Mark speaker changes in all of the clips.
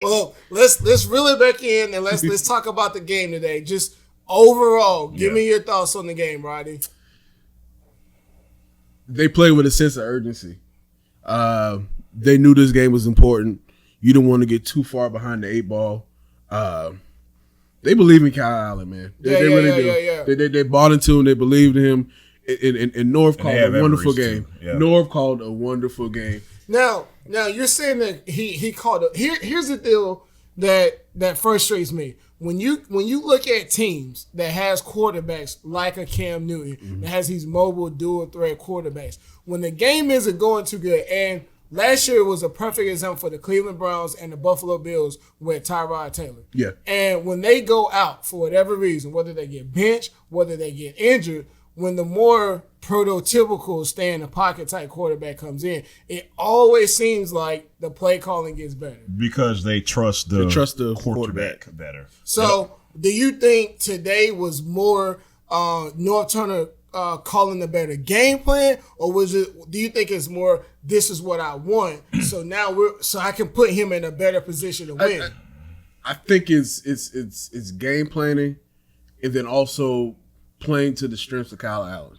Speaker 1: Well, let's reel it back in and let's talk about the game today. Just overall, give me your thoughts on the game, Roddy.
Speaker 2: They played with a sense of urgency. They knew this game was important. You didn't want to get too far behind the 8 ball. They believe in Kyle Allen, man. They really do. Yeah. They bought into him. They believed in him. And Norv called a wonderful game. Yeah. Norv called a wonderful game.
Speaker 1: Now you're saying that he called it. Here's the deal that frustrates me. When you look at teams that has quarterbacks like a Cam Newton, that has these mobile dual threat quarterbacks, when the game isn't going too good, and last year was a perfect example for the Cleveland Browns and the Buffalo Bills with Tyrod Taylor. Yeah. And when they go out for whatever reason, whether they get benched, whether they get injured, when the more prototypical stay in the pocket type quarterback comes in, it always seems like the play calling gets better.
Speaker 3: Because they trust the quarterback better.
Speaker 1: So do you think today was more North Turner calling a better game plan, or do you think it's more this is what I want, so now so I can put him in a better position to win?
Speaker 2: I think it's game planning, and then also playing to the strengths of Kyle Allen.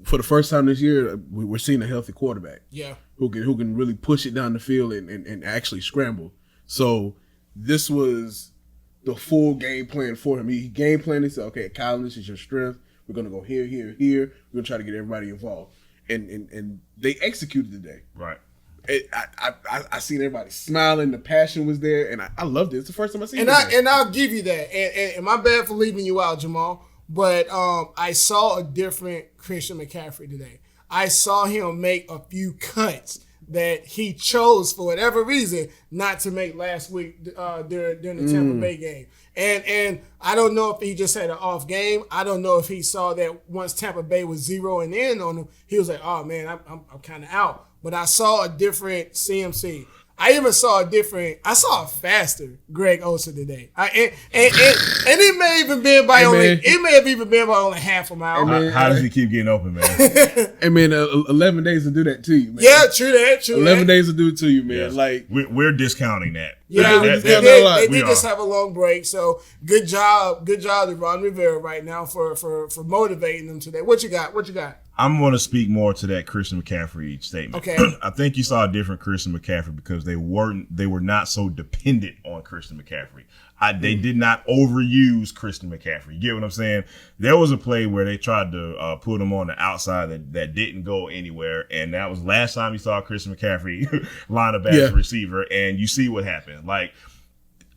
Speaker 2: For the first time this year, we're seeing a healthy quarterback. Yeah, who can really push it down the field and actually scramble. So this was the full game plan for him. He game planned and said, okay, Kyle, this is your strength. We're going to go here, here, here. We're going to try to get everybody involved. And they executed today. Right. I seen everybody smiling. The passion was there, and I loved it. It's the first time I seen it.
Speaker 1: And I'll give you that. And my bad for leaving you out, Jamal. But I saw a different Christian McCaffrey today. I saw him make a few cuts that he chose for whatever reason not to make last week during the Tampa Bay game. And I don't know if he just had an off game. I don't know if he saw that once Tampa Bay was zeroing in on him, he was like, oh, man, I'm kind of out. But I saw a different CMC. I saw a faster Greg Olsen today. And it may even been by only half a mile.
Speaker 3: How does he keep getting open, man?
Speaker 2: Hey, man, 11 days to do that to you, man.
Speaker 1: Yeah, true that.
Speaker 2: 11 days to do it to you, man.
Speaker 3: Yes.
Speaker 2: Like
Speaker 3: we're discounting that.
Speaker 1: Yeah, they did just have a long break. So good job to Ron Rivera right now for motivating them today. What you got?
Speaker 3: I'm going to speak more to that Christian McCaffrey statement. Okay. I think you saw a different Christian McCaffrey because they were not so dependent on Christian McCaffrey. They did not overuse Christian McCaffrey. You get what I'm saying? There was a play where they tried to put him on the outside that didn't go anywhere, and that was last time you saw Christian McCaffrey line up as a receiver, and you see what happened. Like,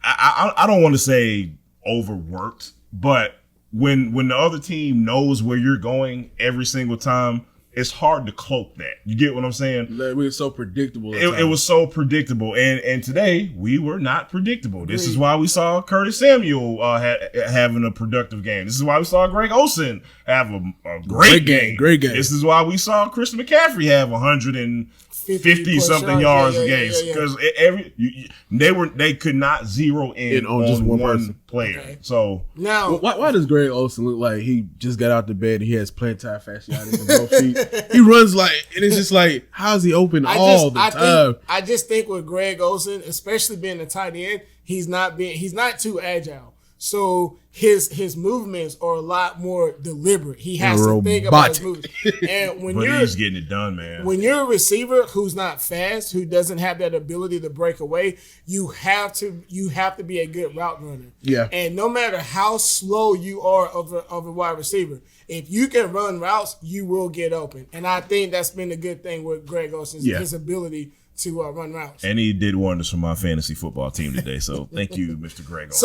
Speaker 3: I don't want to say overworked, but when the other team knows where you're going every single time, it's hard to cloak that. You get what I'm saying?
Speaker 2: It was so predictable.
Speaker 3: It was so predictable. And today, we were not predictable. This is why we saw Curtis Samuel having a productive game. This is why we saw Greg Olsen have a great game. Great game. This is why we saw Christian McCaffrey have 150-something yards a game. Because they could not zero in on just one player. Okay. So
Speaker 1: now,
Speaker 2: why does Greg Olsen look like he just got out the bed and he has plantar fasciitis in both feet? He runs like, and it's just like, how's he open all the time?
Speaker 1: I just think with Greg Olsen, especially being a tight end, he's not too agile. So his movements are a lot more deliberate. He has to think about his movements. And
Speaker 3: he's getting it done, man.
Speaker 1: When you're a receiver who's not fast, who doesn't have that ability to break away, you have to be a good route runner. Yeah. And no matter how slow you are of a wide receiver, if you can run routes, you will get open. And I think that's been a good thing with Greg Olsen, his ability to run routes.
Speaker 3: And he did wonders for my fantasy football team today. So thank you, Mr. Greg Olsen.